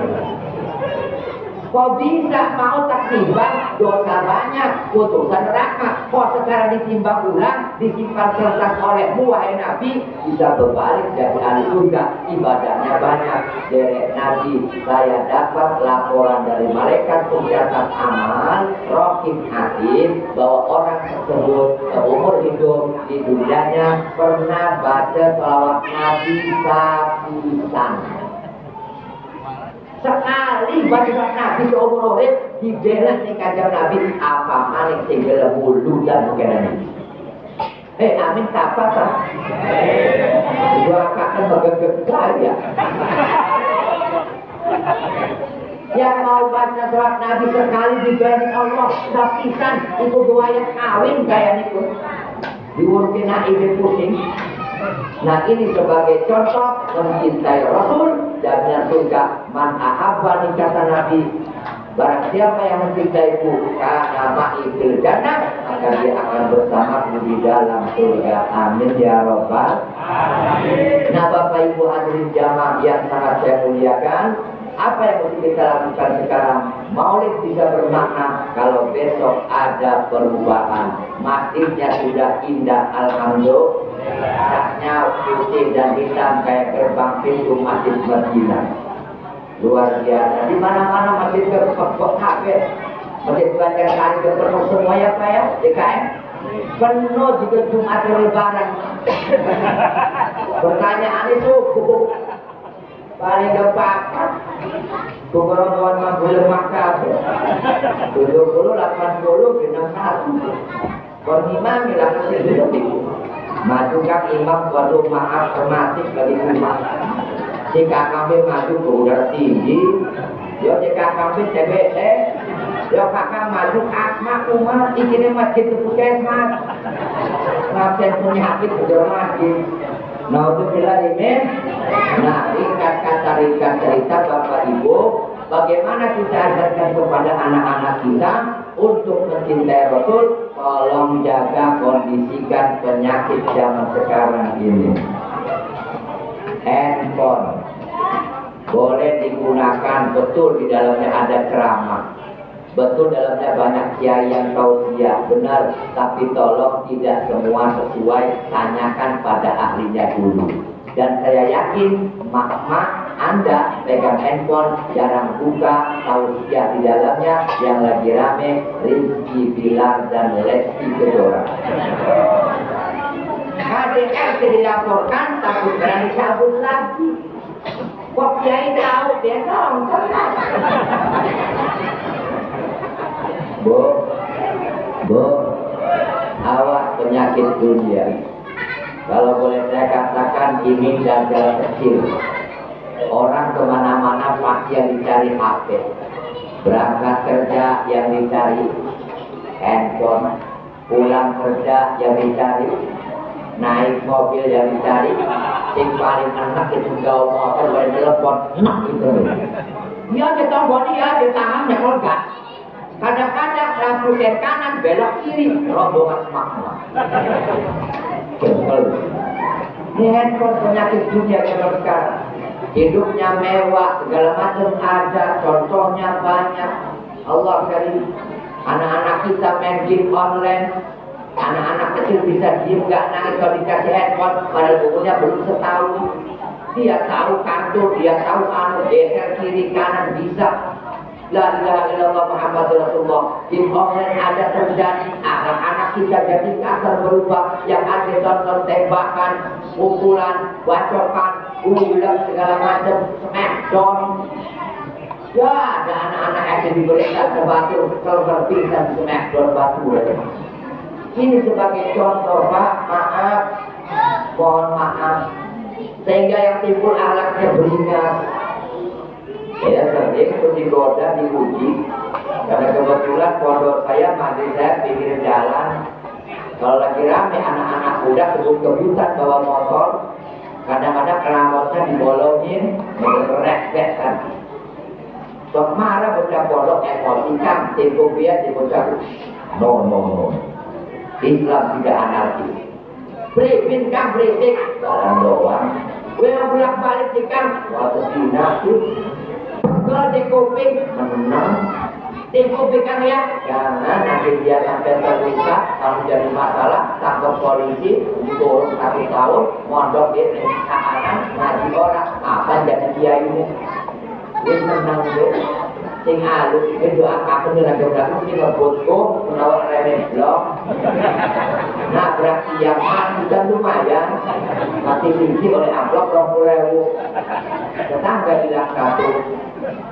Kok bisa mau tak timbang dosa banyak, putusan neraka? Kok sekarang ditimbang ulang, disimpan kertas olehmu wahai Nabi, bisa berbalik jadi ahli surga, ibadahnya banyak. Derek Nabi, saya dapat laporan dari malaikat pencatat amal Raqib Atid bahwa orang tersebut seumur hidup di dunianya pernah baca shalawat Nabi sapisan. Sekali baca Nabi seumur hidup di belas di kajian Nabi apa maling tinggal mulu dan bukan ini. Amin apa tak? Dua kakak bergegar ya. Yang mau baca surat Nabi sekali dibanding Allah sapisan itu dua yang kawin kayak itu. Diurutin ibu pusing. Nah ini sebagai contoh mencintai Rasul dan surga. Man ahabba nih kata Nabi, barang siapa yang mencintaiku karena ma'i fil jannah, maka dia akan bersamaku di dalam surga. Amin ya Rabbal alamin. Nah Bapak Ibu hadirin jamaah yang sangat saya muliakan, apa yang mesti kita lakukan sekarang? Maulid bisa bermakna kalau besok ada perubahan. Masjidnya sudah indah, alhamdulillah. Catnya putih dan hitam kayak gerbang pintu masjid Madinah. Luar biasa. Di mana-mana masjid berpekok kabeh. Masjid Banjar Kali penuh semua ya Pak ya, DKM. Penuh juga Jumat Lebaran. Pertanyaan itu paling gampang. Keberadaan mampu lemak 70, 80, 61. Konimah milah itu. Majukan imam waduh maaf termasuk bagi umat. Jika kami maju ke udara tinggi, jika kami TBC, kakak maju asma umat, ini masjid itu puskesmas. Masjid punya hakit udah masjid. Nah untuk bila ini, nah ringkas cerita Bapak Ibu, bagaimana kita ajarkan kepada anak-anak kita untuk mencintai Rasul. Tolong jaga kondisikan penyakit zaman sekarang ini. Handphone boleh digunakan, betul di dalamnya ada ceramah, betul dalamnya banyak kiai yang tausiah, benar, tapi tolong tidak semua sesuai, tanyakan pada ahlinya dulu. Dan saya yakin mak-mak Anda pegang handphone jarang buka tausiah di dalamnya yang lagi rame Rizky Bilar dan Lesti Kejora. KDRT dilaporkan takut berani cabut lagi. Kok kiai tahu dia nonton? Bu, awas penyakit dunia. Kalau boleh saya katakan ini gagal kecil. Orang kemana-mana pasti yang dicari HP. Berangkat kerja yang dicari handphone. Pulang kerja yang dicari, naik mobil yang dicari. Yang paling enak itu gaul motor dari telepon. Enak itu. Dia ditombol dia di tangannya gas. Kadang-kadang lampu sen kanan belok kiri, rombongan makna. Ini handphone penyakit dunia zaman sekarang. Hidupnya mewah, segala macam ada, contohnya banyak. Allah karim. Anak-anak kita main game online. Anak-anak kecil bisa diem gak nangis kalau dikasih handphone, padahal umurnya belum setahun. Dia tahu kartu, dia tahu anu, geser kiri kanan bisa. La ilaha illallah Muhammadur Rasulullah. Di online ada terjadi anak-anak kita jadi kasar berubah, yang ada tonton tembakan, pukulan, bacokan, ulang segala macam, smackdown. Ya, ada anak-anak yang diberikan ke batu, kalau berpingsan smackdown batu. Ini sebagai contoh, Pak, maaf, mohon maaf, sehingga yang timbul alatnya beringas. Ya, sering itu digoda, diuji. Karena kebetulan pondok saya, masih saya pinggir jalan. Kalau lagi rame anak-anak muda kebut-kebutan bawa motor, kadang-kadang rambutnya dibolongin, merek-rek kan. Sok marah bocah pondok emosi kan, tempo biar dibocah. No. Islam tidak anarkis. Berisik kan, berisik barang doang. Yang bolak-balik kan, waktu dinasti. Kalau di kuping menang, di kuping kan ya, jangan nanti dia sampai terlibat, kalau jadi masalah, tangkap polisi, turun 1 tahun, mondok di keadaan, ngaji orang, apa jadi dia ini? Wis menang deh, sing alus itu doa aku dengan belakang sing ngebotku menawar remeh blok. Nah berarti yang mati kan lumayan, mati tinggi oleh amplop 20.000. Tetangga bilang satu.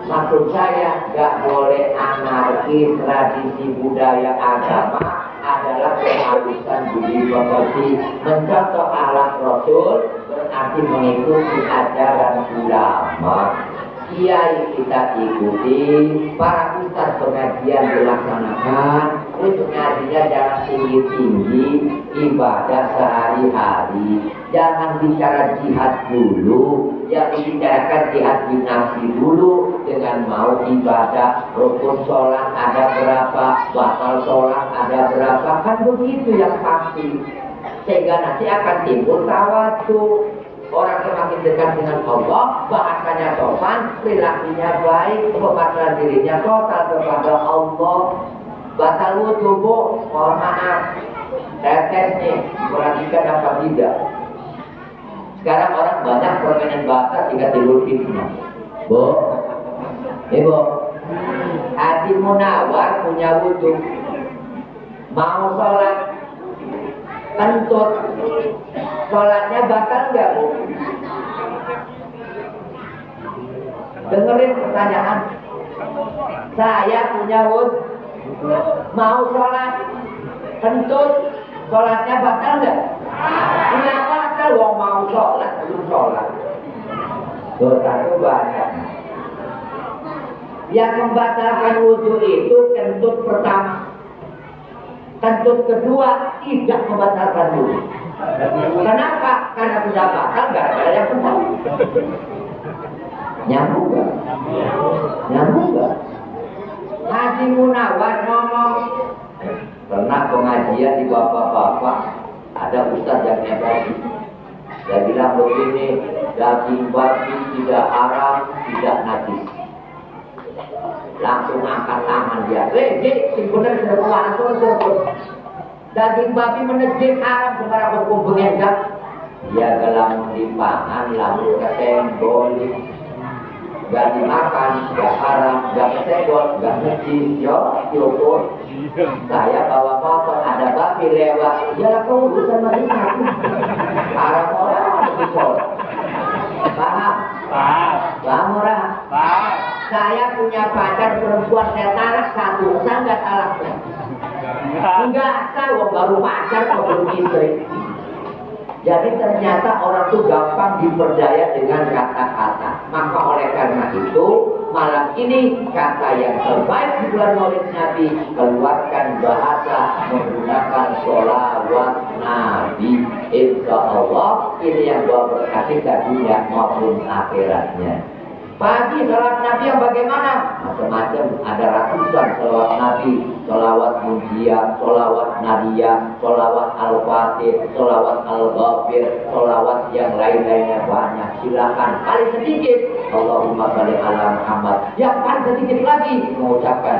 Maksud saya gak boleh anarkis, tradisi budaya agama adalah keharusan budi pekerti. Mencontoh alam Rasul berarti mengikuti ajaran ulama. Kiai kita ikuti, para ustaz pengajian dilaksanakan, untuk ngajinya jangan tinggi-tinggi, ibadah sehari-hari, jangan bicara jihad dulu, yang dibicarakan jihad binafsi dulu, dengan mau ibadah, rukun sholat ada berapa, batal sholat ada berapa, kan begitu yang pasti, sehingga nanti akan timbul tawadu. Orang semakin dekat dengan Allah, bahasanya sopan, perilakunya baik, pemasaran dirinya total kepada Allah. Batal wudhu, Bu, mohon maaf, saya tes nih, perhatikan apa tidak. Sekarang orang banyak permainan bahasa jika timbul fitnah. Bu, Ibu, Haji Munawar punya wudhu, mau sholat, kentut, sholatnya batal nggak, Bu? Dengerin pertanyaan. Saya punya wudhu, mau sholat, kentut, sholatnya batal nggak? Kenapa kalau mau sholat belum sholat? Dosa itu banyak. Yang membatalkan wudhu itu kentut pertama. Kentut kedua tidak membatalkan wudhu. Kenapa? Karena sudah batal, gak ada yang benar. Nyambung gak? Nyambung gak? Haji Munawar ngomong, pernah pengajian di bapak-bapak, ada ustaz yang emosi. Dia bilang begini, daging babi tidak haram, tidak najis. Langsung angkat tangan dia. Benar sudah keluar langsung. Daging babi menejik haram secara hukum pengendak. Dia gelang dipangan, lalu kesenggol. Gak dimakan, gak haram, gak kesenggol, gak nejis. Yuk. Saya bawa motor, ada babi lewat. Ya kau urusan mereka. Haram orang besar. Paham? Paham orang? Paham. Saya punya pacar perempuan, saya tarik satu, saya nggak talaknya. Enggak, saya baru pacar kok belum istri. Jadi ternyata orang itu gampang diperdaya dengan kata-kata. Maka oleh karena itu, malam ini kata yang terbaik di bulan Maulid Nabi, keluarkan bahasa menggunakan sholawat Nabi. Insya Allah ini yang berkati dunia maupun akhiratnya. Pagi salat Nabi yang bagaimana? Macam-macam, ada ratusan salawat Nabi, salawat Munjiyah, salawat Nadiyah, salawat Al-Fatih, salawat Al-Ghafir, salawat yang lain-lainnya banyak. Silakan, paling sedikit Allahumma sholli ala Muhammad. Yang paling sedikit lagi mengucapkan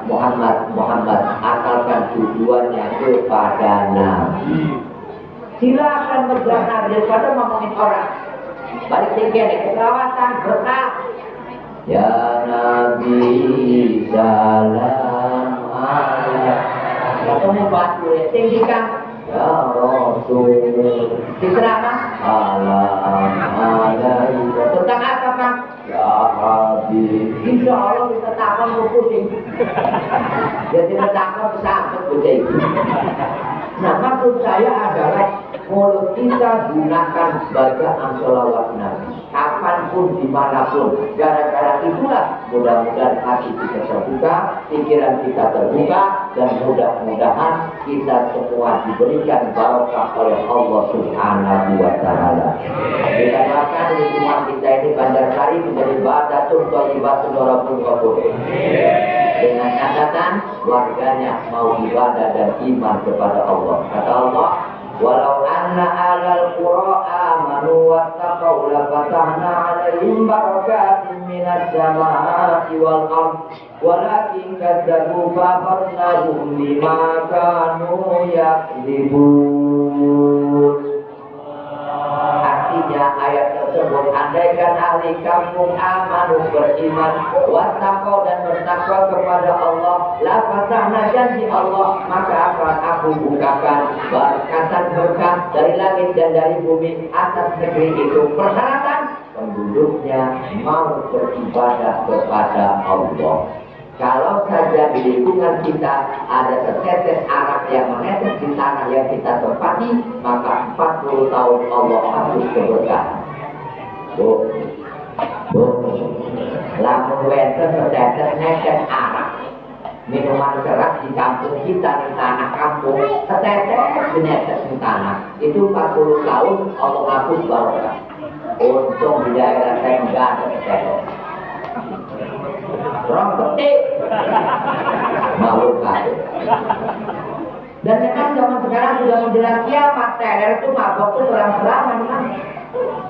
Muhammad, asalkan tujuannya kepada Nabi. Silakan berdoa daripada ngomongin orang. Balik tinggi nih, keselawatan berkah. Ya Nabi salam alaikum. Ketemu batu ya, tinggikan ya Rasul. Ceramah salam alaikum. Tentang apa Kang? Ya Habib. Insya Allah bisa takon pusing. Jadi takon sampai pusing. Nah maksud saya adalah mulut kita gunakan bacaan sholawat Nabi kapanpun dimanapun. Gara-gara itulah mudah-mudahan hati kita terbuka, pikiran kita terbuka, dan mudah-mudahan kita semua diberikan barokah oleh Allah Subhanahu wa Ta'ala. Kita doakan lingkungan kita ini Banjarsari menjadi badatun thayyibatun warabun qabul. Dengan catatan warganya mau ibadah dan iman kepada Allah. Kata Allah, walau anna alal qura amanu wattaqaw la fatahna 'alaihim barakatin minas samaa'i wal ardh walakin kadzabu fa akhadnahum bima kanu yakdzibun. Artinya ayat tersebut, andaikan ahli kampung amanu beriman, wattaqau dan bertakwa kepada Allah, la fatahna janji Allah, maka akan aku bukakan berkatan berkah dari langit dan dari bumi atas negeri itu. Persyaratan penduduknya mau beribadah kepada Allah. Kalau saja di lingkungan kita ada setetes arak yang menetes di tanah yang kita tempati, maka 40 tahun Allah hapus keberkahan. Bu, lamun wenten setetes netes arak, minuman keras di kampung kita, di tanah kampung, setetes netes di tanah, itu 40 tahun Allah hapus barokah. Untung di daerah saya enggak ada setetes. Rong petik makhluk kafir. Dan memang zaman sekarang sudah menjelang kiamat, teler itu mabok itu terang-terangan kan.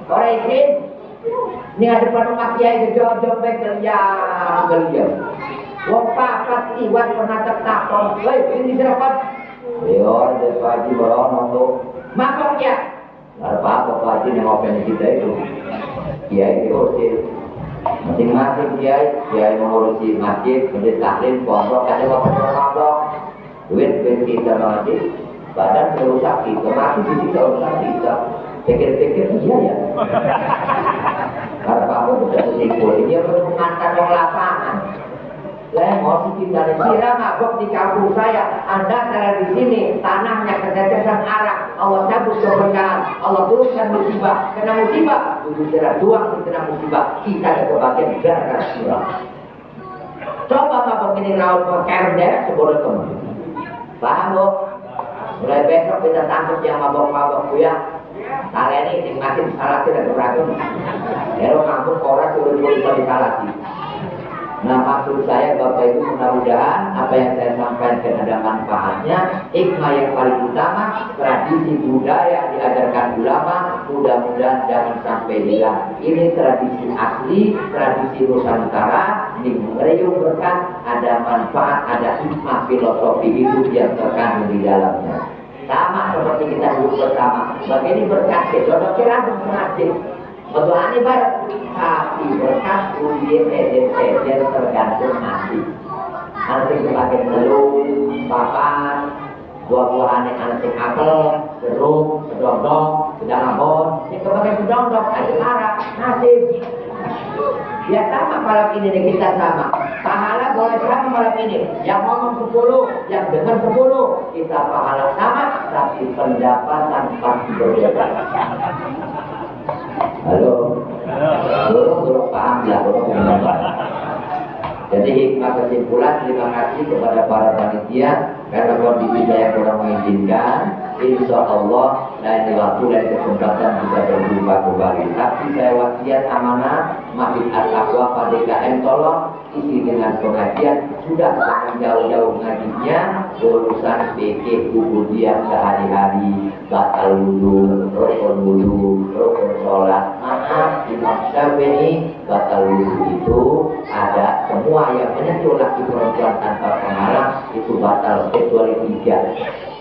Orang izin ini ada depan rumah kiai jauh-jauh geliam. Wong papat iwan pernah tertakon, woi ini siapa? Yo, ada pagi berono tuh mabok ya. Nggak apa-apa pagi yang ngopen kita itu. Kiai itu masing-masing kiai mengurusi masjid, masjid taklim, pondok, ada waktu-waktu duit kita masjid, badan merusak kita, mati bisa urusan kita. Pikir-pikir iya ya. Karena aku sudah bersikul, dia belum mantan yang lapangan. Saya mau kita dikira mabok di kampung saya. Anda saya di sini tanahnya ketetesan arak. Allah cabut keberkahan. Allah turunkan musibah. Kena musibah, tujuh cerah doang kena musibah. Kita ada kebagian gara-gara curang. Coba mabok ini raut pakai derek seboleh kamu. Paham bu? Mulai besok kita tangkap yang mabok-mabok ya. Kalian ini makin salah tidak beragam. Kalau kampung orang sudah bisa disalati. Nah maksud saya Bapak Ibu mudah-mudahan apa yang saya sampaikan ada manfaatnya. Hikmah yang paling utama, tradisi budaya diajarkan ulama, mudah-mudahan jangan sampai hilang. Ini tradisi asli, tradisi Nusantara, meriung berkat, ada manfaat, ada hikmah filosofi hidup yang terkandung di dalamnya. Sama seperti kita hidup bersama. Begini berkat, jodoh kira sengaja. Betul aneh barat, tapi berkat ujian sejen tergantung nasi. Nanti dipakai telur, papan, buah-buahan yang aneh apel, jeruk, sedondong, sedangabon. Ini kepakai sedondong, ada marah, nasi. Ya sama malam ini kita sama. Pahala boleh sama malam ini. Yang ngomong 10, yang dengar 10, kita pahala sama, tapi pendapatan pasti berbeda. Halo, burung paham ya, burung paham. Jadi hikmah kesimpulan, terima kasih kepada para panitia karena kondisi saya kurang mengizinkan. Insya Allah lain waktu dan kesempatan bisa berjumpa kembali. Tapi saya wasiat amanah Masjid At-Taqwa PDKM tolong isi dengan pengajian. Sudah jangan jauh-jauh ngajinya urusan fikih ubudiyah sehari-hari, batal wudu, rukun wudu, rukun sholat. Maaf, Imam Syafi'i batal wudu itu ada semua yang menyentuh laki perempuan tanpa penghalang itu batal kecuali 3.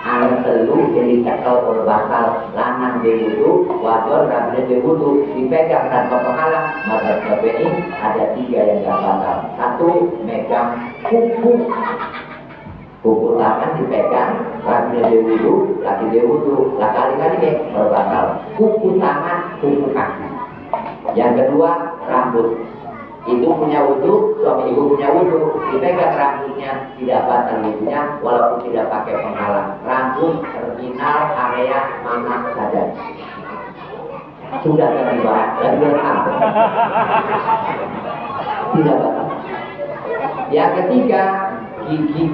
Anak telu jadi cakal berbatal lanang diwudu, wadon rambutnya diwudu, dipegang tanpa penghalang. Maka ini ada 3 yang gak batal. satu megang kuku tangan dipegang, lagi dia wudhu, lah kali-kali deh berbatal. Kuku tangan, kuku kaki. Yang kedua rambut. Ibu punya wudhu, suami ibu punya wudhu, dipegang rambutnya, tidak batal wudhunya walaupun tidak pakai penghalang. Rambut terminal area mana saja. Sudah terlibat dan berhak. Tidak batal. Yang ketiga gigi.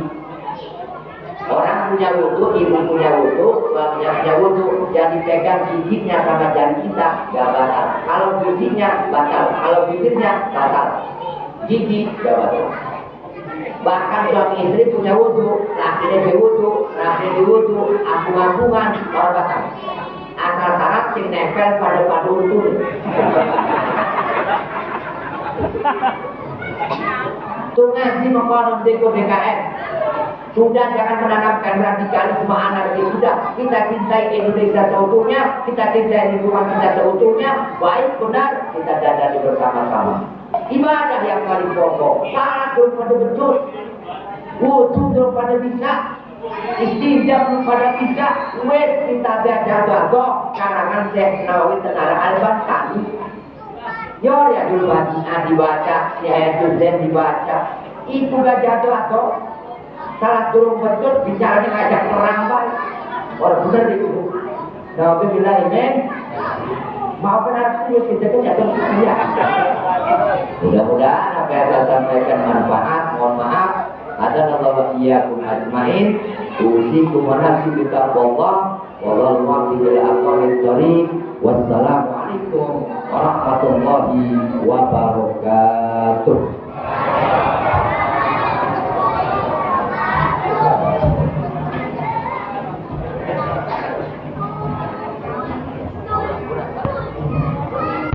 Orang punya wudhu, ibu punya wudhu, suaminya punya wudhu, yang dipegang giginya sama jari kita gak batal. Kalau giginya batal, kalau bibirnya batal. Gigi gak batal. Bahkan suami istri punya wudhu, laki-laki wudhu, laki-laki wudhu, ampung-ampungan, orang batal. Asal syarat sing nempel pada utuh. Tuh ngaji mengkonon deko BKM. Sudah jangan menanamkan radikalisme anarkis. Sudah kita cintai Indonesia seutuhnya, kita cintai lingkungan kita seutuhnya, baik benar kita dadani bersama-sama. Ibadah yang paling pokok, salat belum pada betul, wudhu belum pada bisa, istinja belum pada bisa, wes kita jatuh karangan Syekh Nawawi Tenara Al-Bantani. Yo ya dulu dibaca, si ayatul Zen dibaca, itu gak jatuh. Salat turun betul, bicaranya ngajak perang baik. Orang benar itu. Nabi bilang ini, maafkan aku, kita kan jatuh setia. Mudah-mudahan apa yang saya sampaikan manfaat. Mohon maaf. Hadanallahu iyyakum ajmain. Usikum wa nafsi bittaqwallah. Wallahu muwaffiq ila aqwamit thoriq. Wassalamualaikum warahmatullahi wabarakatuh.